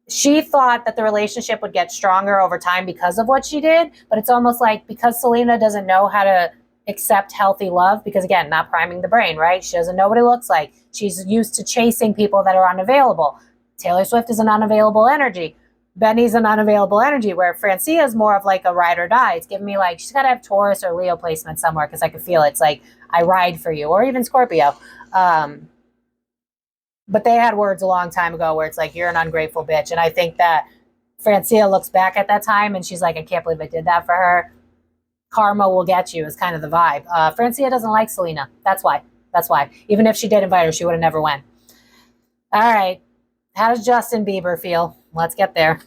she thought that the relationship would get stronger over time because of what she did, but it's almost like because Selena doesn't know how to accept healthy love because, again, not priming the brain, right? She doesn't know what it looks like. She's used to chasing people that are unavailable. Taylor Swift is an unavailable energy. Benny's an unavailable energy, where Francia is more of like a ride or die. It's giving me like, she's got to have Taurus or Leo placement somewhere because I could feel it. It's like, I ride for you, or even Scorpio. But they had words a long time ago where it's like, you're an ungrateful bitch. And I think that Francia looks back at that time and she's like, I can't believe I did that for her. Karma will get you is kind of the vibe. Francia doesn't like Selena. That's why. That's why. Even if she did invite her, she would have never went. All right. How does Justin Bieber feel? Let's get there.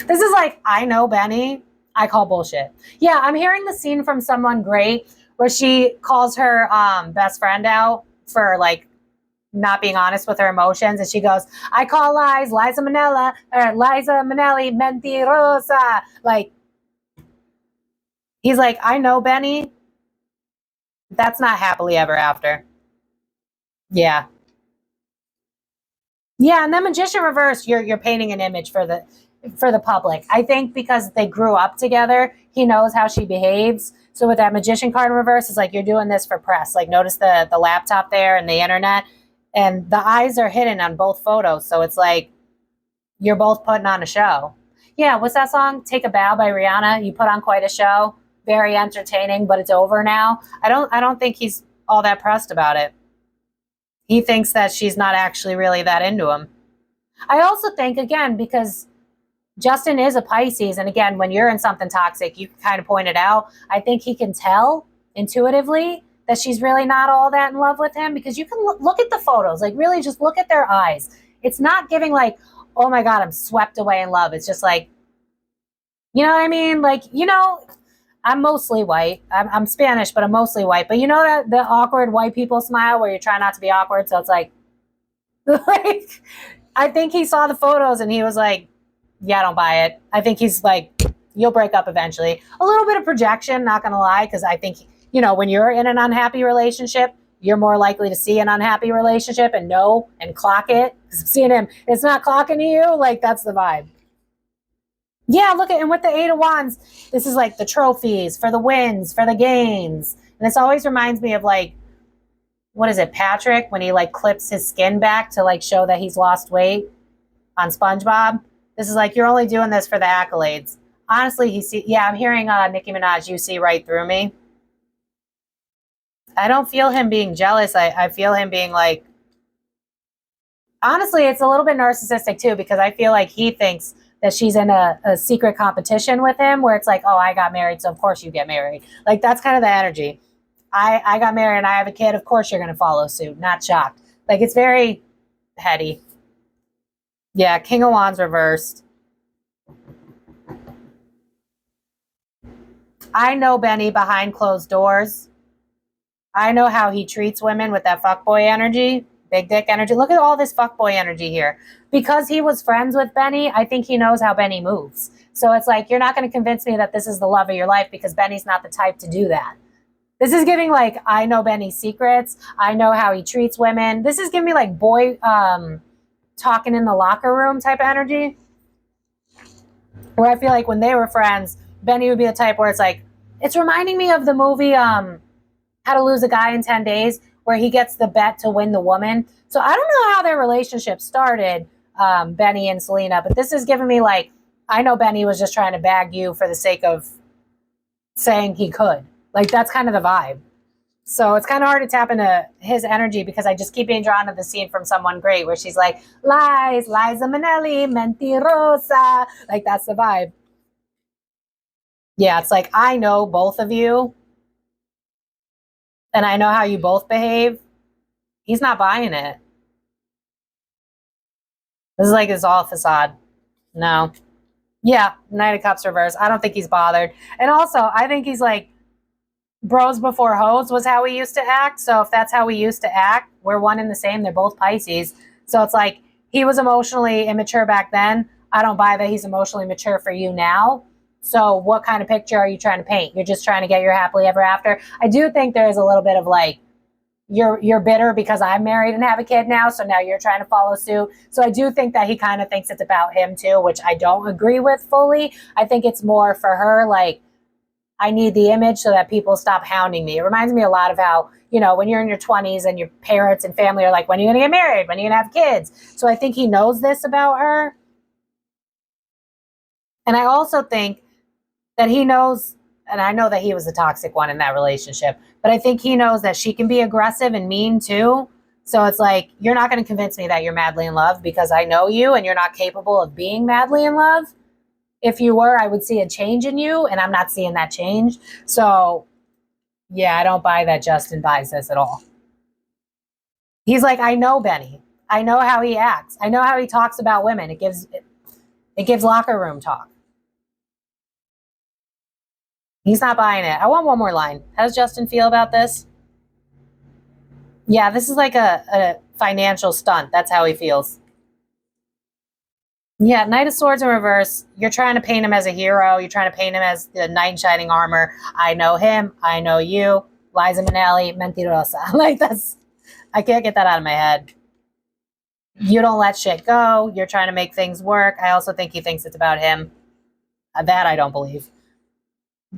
This is like, I know Benny. I call bullshit. Yeah, I'm hearing the scene from Someone Great where she calls her best friend out for like not being honest with her emotions, and she goes, I call Liza Minnelli mentirosa. Like, he's like, I know Benny. That's not happily ever after. Yeah. Yeah, and then Magician Reverse, you're painting an image for the public. I think because they grew up together, he knows how she behaves. So with that Magician card in reverse, it's like you're doing this for press. Like, notice the laptop there and the internet, and the eyes are hidden on both photos. So it's like you're both putting on a show. Yeah, what's that song? Take a Bow by Rihanna. You put on quite a show. Very entertaining, but it's over now. I don't think he's all that pressed about it. He thinks that she's not actually really that into him. I also think, again, because Justin is a Pisces, and again, when you're in something toxic, you can kind of point it out. I think he can tell intuitively that she's really not all that in love with him, because you can look at the photos, like really just look at their eyes. It's not giving like, oh my God, I'm swept away in love. It's just like, you know what I mean? Like, you know, I'm mostly white. I'm Spanish, but I'm mostly white. But you know that the awkward white people smile where you're trying not to be awkward. So it's like I think he saw the photos and he was like, yeah, I don't buy it. I think he's like, you'll break up eventually. A little bit of projection, not going to lie, because I think, you know, when you're in an unhappy relationship, you're more likely to see an unhappy relationship and know and clock it. Because I'm seeing him, it's not clocking to you. Like, that's the vibe. Yeah, look at, and with the Eight of Wands, this is like the trophies for the wins, for the gains. And this always reminds me of like, what is it, Patrick, when he like clips his skin back to like show that he's lost weight on SpongeBob. This is like, you're only doing this for the accolades. Honestly, I'm hearing Nicki Minaj, you see right through me. I don't feel him being jealous. I feel him being like, honestly, it's a little bit narcissistic too, because I feel like he thinks that she's in a secret competition with him where it's like, oh, I got married, so of course you get married. Like, that's kind of the energy. I got married and I have a kid, of course you're going to follow suit. Not shocked. Like, it's very heady. Yeah, King of Wands reversed. I know Benny behind closed doors. I know how he treats women with that fuckboy energy. Big dick energy. Look at all this fuckboy energy here. Because he was friends with Benny, I think he knows how Benny moves. So it's like, you're not going to convince me that this is the love of your life, because Benny's not the type to do that. This is giving like, I know Benny's secrets. I know how he treats women. This is giving me like boy talking in the locker room type of energy. Where I feel like when they were friends, Benny would be the type where it's like, it's reminding me of the movie How to Lose a Guy in 10 Days, where he gets the bet to win the woman. So I don't know how their relationship started, Benny and Selena, but this is giving me like, I know Benny was just trying to bag you for the sake of saying he could. Like, that's kind of the vibe. So it's kind of hard to tap into his energy, because I just keep being drawn to the scene from Someone Great where she's like, Liza Minnelli, mentirosa. Like, that's the vibe. Yeah, it's like, I know both of you, and I know how you both behave. He's not buying it. This is like, it's all facade. No. Yeah, Knight of Cups reverse. I don't think he's bothered. And also, I think he's like, bros before hoes was how we used to act. So if that's how we used to act, we're one and the same. They're both Pisces. So it's like, he was emotionally immature back then. I don't buy that he's emotionally mature for you now. So what kind of picture are you trying to paint? You're just trying to get your happily ever after. I do think there is a little bit of like, you're bitter because I'm married and have a kid now, so now you're trying to follow suit. So I do think that he kind of thinks it's about him too, which I don't agree with fully. I think it's more for her, like, I need the image so that people stop hounding me. It reminds me a lot of how, you know, when you're in your 20s and your parents and family are like, when are you going to get married? When are you going to have kids? So I think he knows this about her. And I also think that he knows, and I know that he was the toxic one in that relationship, but I think he knows that she can be aggressive and mean too. So it's like, you're not going to convince me that you're madly in love because I know you and you're not capable of being madly in love. If you were, I would see a change in you, and I'm not seeing that change. So yeah, I don't buy that Justin buys this at all. He's like, I know Benny. I know how he acts. I know how he talks about women. It gives locker room talk. He's not buying it. I want one more line. How does Justin feel about this? Yeah, this is like a financial stunt. That's how he feels. Yeah, Knight of Swords in reverse. You're trying to paint him as a hero. You're trying to paint him as the knight in shining armor. I know him. I know you. Liza Minnelli, mentirosa. Like, that's, I can't get that out of my head. You don't let shit go. You're trying to make things work. I also think he thinks it's about him. That I don't believe.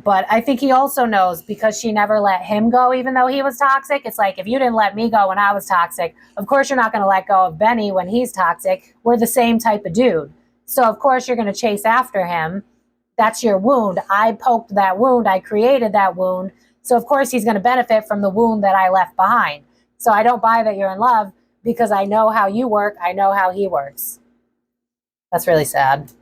But I think he also knows because she never let him go, even though he was toxic. It's like, if you didn't let me go when I was toxic, of course you're not going to let go of Benny when he's toxic. We're the same type of dude. So of course you're going to chase after him. That's your wound. I poked that wound. I created that wound. So of course he's going to benefit from the wound that I left behind. So I don't buy that you're in love because I know how you work. I know how he works. That's really sad.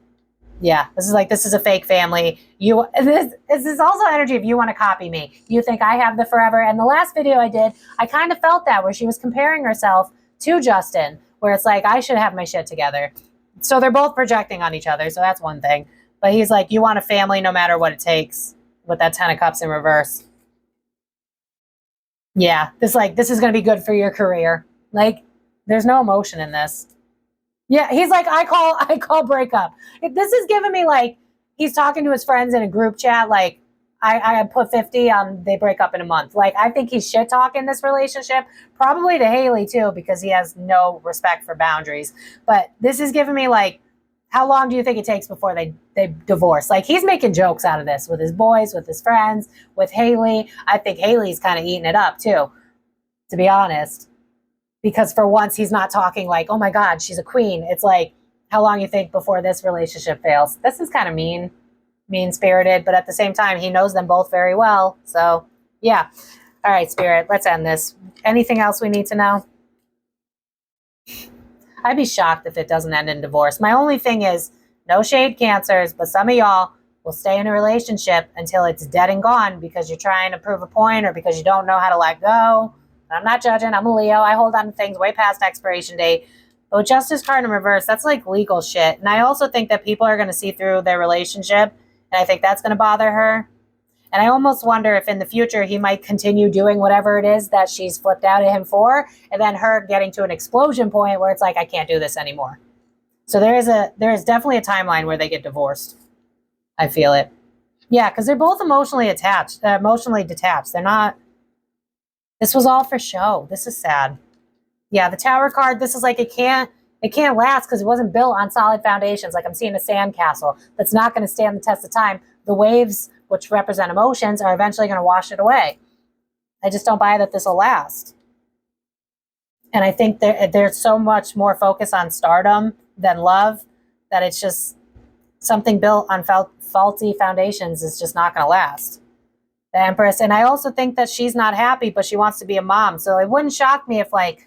Yeah, this is a fake family. This is also energy if you want to copy me. You think I have the forever. And the last video I did, I kind of felt that, where she was comparing herself to Justin, where it's like, I should have my shit together. So they're both projecting on each other. So that's one thing. But he's like, you want a family no matter what it takes, with that 10 of Cups in reverse. Yeah, this is going to be good for your career. Like, there's no emotion in this. Yeah, he's like, I call breakup. This is giving me like, he's talking to his friends in a group chat, like, I put 50 on they break up in a month. Like, I think he's shit talking this relationship, probably to Haley too, because he has no respect for boundaries. But this is giving me like, how long do you think it takes before they divorce? Like, he's making jokes out of this with his boys, with his friends, with Haley. I think Haley's kind of eating it up too, to be honest. Because for once, he's not talking like, oh my God, she's a queen. It's like, how long you think before this relationship fails? This is kind of mean-spirited, but at the same time, he knows them both very well. So, yeah. All right, Spirit, let's end this. Anything else we need to know? I'd be shocked if it doesn't end in divorce. My only thing is, no shade, Cancers, but some of y'all will stay in a relationship until it's dead and gone because you're trying to prove a point or because you don't know how to let go. I'm not judging. I'm a Leo. I hold on to things way past expiration date. But with Justice card in reverse, that's like legal shit. And I also think that people are going to see through their relationship. And I think that's going to bother her. And I almost wonder if in the future he might continue doing whatever it is that she's flipped out at him for. And then her getting to an explosion point where it's like, I can't do this anymore. So there is definitely a timeline where they get divorced. I feel it. Yeah, because they're both emotionally detached. They're not. This was all for show. This is sad. Yeah, the Tower card, this is like, it can't last because it wasn't built on solid foundations. Like, I'm seeing a sandcastle that's not going to stand the test of time. The waves, which represent emotions, are eventually going to wash it away. I just don't buy that this will last. And I think there's so much more focus on stardom than love that it's just something built on faulty foundations is just not going to last. The Empress. And I also think that she's not happy, but she wants to be a mom. So it wouldn't shock me if, like,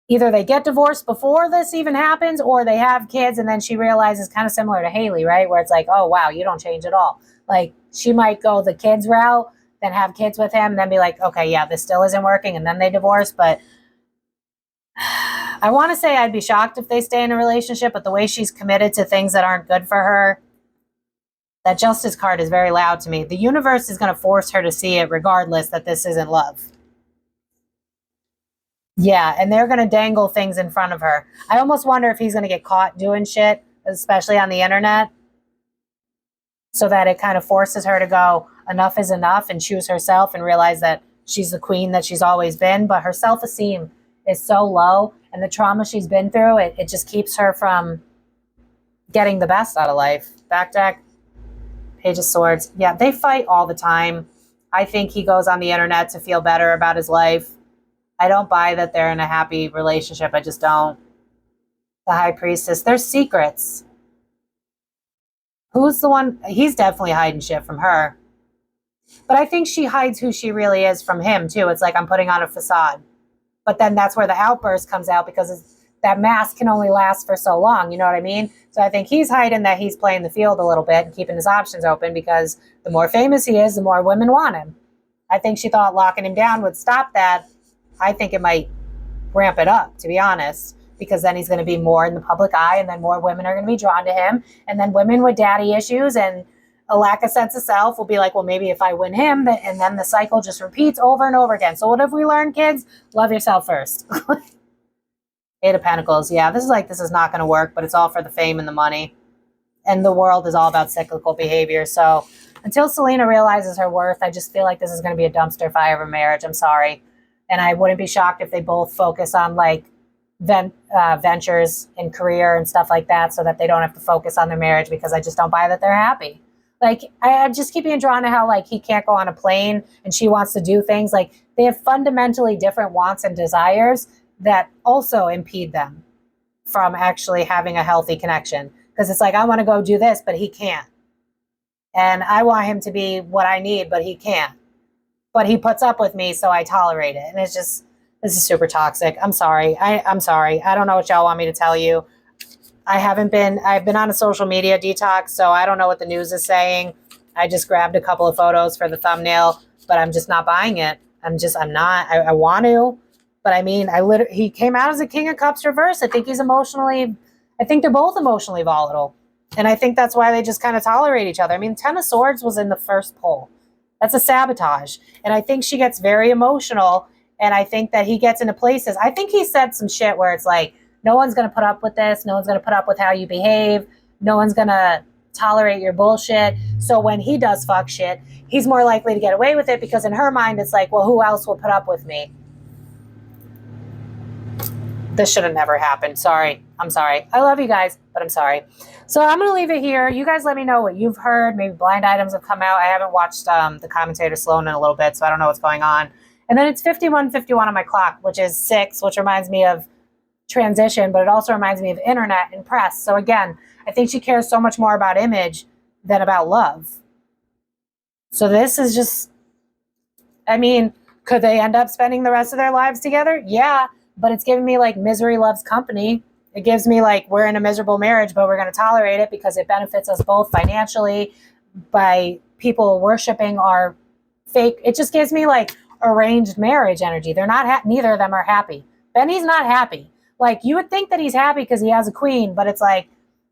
either they get divorced before this even happens or they have kids and then she realizes, kind of similar to Haley, right? Where it's like, oh, wow, you don't change at all. Like, she might go the kids route, then have kids with him, and then be like, okay, yeah, this still isn't working. And then they divorce. But I want to say I'd be shocked if they stay in a relationship, but the way she's committed to things that aren't good for her, that Justice card is very loud to me. The universe is going to force her to see it regardless that this isn't love. Yeah, and they're going to dangle things in front of her. I almost wonder if he's going to get caught doing shit, especially on the internet, so that it kind of forces her to go, enough is enough, and choose herself and realize that she's the queen that she's always been, but her self-esteem is so low, and the trauma she's been through, it just keeps her from getting the best out of life. Back deck, Page of Swords. Yeah, they fight all the time. I think he goes on the internet to feel better about his life. I don't buy that they're in a happy relationship. I just don't. The High Priestess. There's secrets. Who's the one? He's definitely hiding shit from her. But I think she hides who she really is from him, too. It's like I'm putting on a facade. But then that's where the outburst comes out, because that mask can only last for so long. You know what I mean? So I think he's hiding that he's playing the field a little bit and keeping his options open, because the more famous he is, the more women want him. I think she thought locking him down would stop that. I think it might ramp it up, to be honest, because then he's going to be more in the public eye, and then more women are going to be drawn to him. And then women with daddy issues and a lack of sense of self will be like, well, maybe if I win him, and then the cycle just repeats over and over again. So what have we learned, kids? Love yourself first. Eight of Pentacles. Yeah, this is not going to work, but it's all for the fame and the money. And the world is all about cyclical behavior. So until Selena realizes her worth, I just feel like this is going to be a dumpster fire of a marriage. I'm sorry. And I wouldn't be shocked if they both focus on like ventures in career and stuff like that, so that they don't have to focus on their marriage, because I just don't buy that they're happy. Like, I just keep being drawn to how, like, he can't go on a plane and she wants to do things. Like, they have fundamentally different wants and desires that also impede them from actually having a healthy connection. Because it's like, I want to go do this, but he can't. And I want him to be what I need, but he can't. But he puts up with me, so I tolerate it. And it's just, this is super toxic. I'm sorry. I'm sorry. I don't know what y'all want me to tell you. I've been on a social media detox, so I don't know what the news is saying. I just grabbed a couple of photos for the thumbnail, but I'm just not buying it. I'm not. I want to, but I mean, he came out as a King of Cups reverse. I think they're both emotionally volatile. And I think that's why they just kind of tolerate each other. I mean, Ten of Swords was in the first pull. That's a sabotage. And I think she gets very emotional, and I think that he gets into places. I think he said some shit where it's like, no one's going to put up with this. No one's going to put up with how you behave. No one's going to tolerate your bullshit. So when he does fuck shit, he's more likely to get away with it, because in her mind, it's like, well, who else will put up with me? This should have never happened. Sorry. I'm sorry. I love you guys, but I'm sorry. So I'm going to leave it here. You guys let me know what you've heard. Maybe blind items have come out. I haven't watched the commentator Sloan in a little bit, so I don't know what's going on. And then it's 51:51 on my clock, which is 6, which reminds me of transition, but it also reminds me of internet and press. So again, I think she cares so much more about image than about love. So this is just, I mean, could they end up spending the rest of their lives together? Yeah, but it's giving me like misery loves company. It gives me like, we're in a miserable marriage, but we're going to tolerate it because it benefits us both financially by people worshiping our fake. It just gives me like arranged marriage energy. They're not, neither of them are happy. Benny's not happy. Like, you would think that he's happy because he has a queen, but it's like,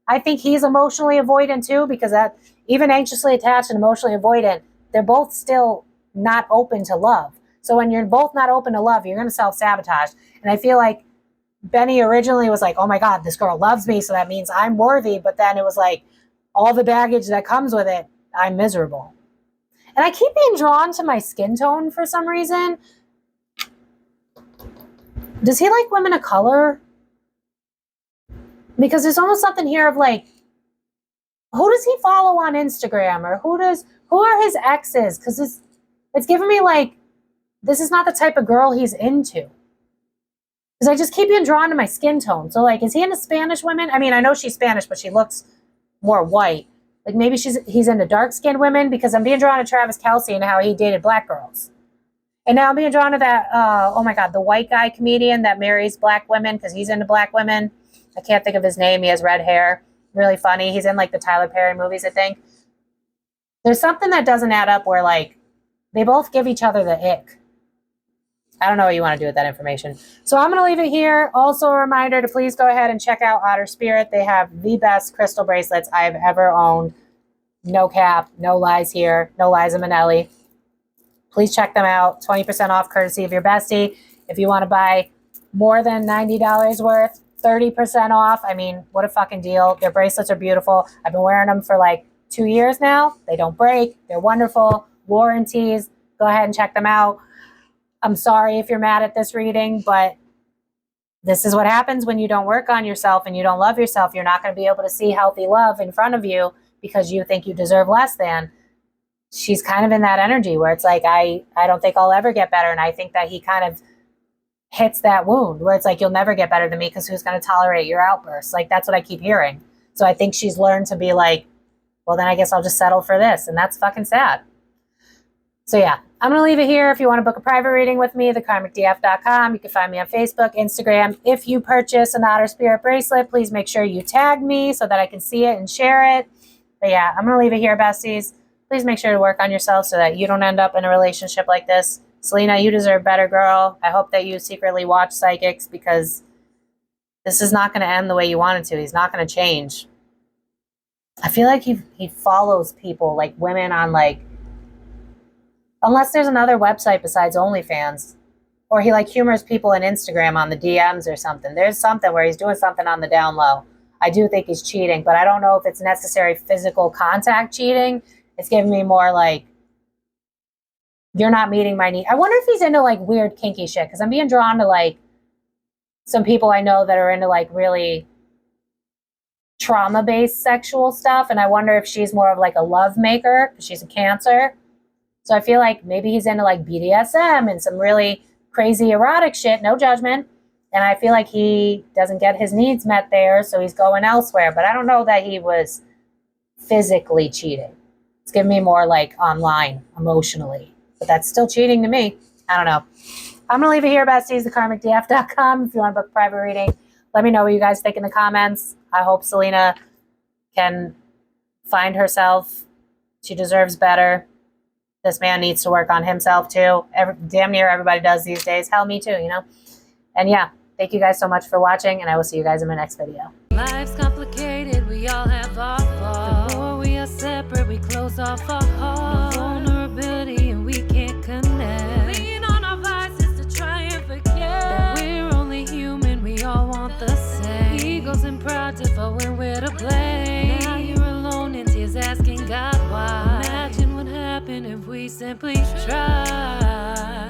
I think he's emotionally avoidant too, because that even anxiously attached and emotionally avoidant, they're both still not open to love. So when you're both not open to love, you're going to self-sabotage. And I feel like Benny originally was like, oh my God, this girl loves me, so that means I'm worthy. But then it was like, all the baggage that comes with it, I'm miserable. And I keep being drawn to my skin tone for some reason. Does he like women of color? Because there's almost something here of like, who does he follow on Instagram, or who are his exes? Because it's giving me like, this is not the type of girl he's into. Because I just keep being drawn to my skin tone. So like, is he into Spanish women? I mean, I know she's Spanish, but she looks more white. Like maybe he's into dark-skinned women, because I'm being drawn to Travis Kelce and how he dated black girls. And now I'm being drawn to that, oh my God, the white guy comedian that marries black women because he's into black women. I can't think of his name. He has red hair. Really funny. He's in like the Tyler Perry movies, I think. There's something that doesn't add up where like they both give each other the ick. I don't know what you want to do with that information. So I'm going to leave it here. Also a reminder to please go ahead and check out Otter Spirit. They have the best crystal bracelets I've ever owned. No cap, no lies here. No Liza Minnelli. Please check them out. 20% off courtesy of your bestie. If you want to buy more than $90 worth, 30% off. I mean, what a fucking deal. Their bracelets are beautiful. I've been wearing them for like 2 years now. They don't break. They're wonderful. Warranties. Go ahead and check them out. I'm sorry if you're mad at this reading, but this is what happens when you don't work on yourself and you don't love yourself. You're not going to be able to see healthy love in front of you because you think you deserve less than. She's kind of in that energy where it's like, I don't think I'll ever get better. And I think that he kind of hits that wound where it's like, you'll never get better than me because who's going to tolerate your outbursts? Like, that's what I keep hearing. So I think she's learned to be like, well, then I guess I'll just settle for this. And that's fucking sad. So yeah, I'm going to leave it here. If you want to book a private reading with me, thekarmicdf.com. You can find me on Facebook, Instagram. If you purchase an Otter Spirit bracelet, please make sure you tag me so that I can see it and share it. But yeah, I'm going to leave it here, besties. Please make sure to work on yourself so that you don't end up in a relationship like this. Selena, you deserve better, girl. I hope that you secretly watch psychics because this is not going to end the way you want it to. He's not going to change. I feel like he follows people, like women on like, unless there's another website besides OnlyFans, or he like humors people on Instagram on the DMs or something. There's something where he's doing something on the down low. I do think he's cheating, but I don't know if it's necessary physical contact cheating. It's giving me more like, you're not meeting my need. I wonder if he's into like weird kinky shit, because I'm being drawn to like some people I know that are into like really trauma-based sexual stuff, and I wonder if she's more of like a love maker because she's a Cancer. So I feel like maybe he's into like BDSM and some really crazy erotic shit, no judgment. And I feel like he doesn't get his needs met there, so he's going elsewhere. But I don't know that he was physically cheating. It's giving me more like online, emotionally. But that's still cheating to me. I don't know. I'm going to leave it here, besties, thekarmicdf.com. If you want to book a private reading, let me know what you guys think in the comments. I hope Selena can find herself. She deserves better. This man needs to work on himself too. Damn near everybody does these days. Hell, me too, you know? And yeah, thank you guys so much for watching, and I will see you guys in my next video. Life's complicated, we all have our faults. The more we are separate, we close off our hearts. No vulnerability and we can't connect. Lean on our vices to try and forget that we're only human, we all want the same. Egos and pride to fall when we're to blame. Now you're alone in tears asking God why. Imagine what happened if we simply tried.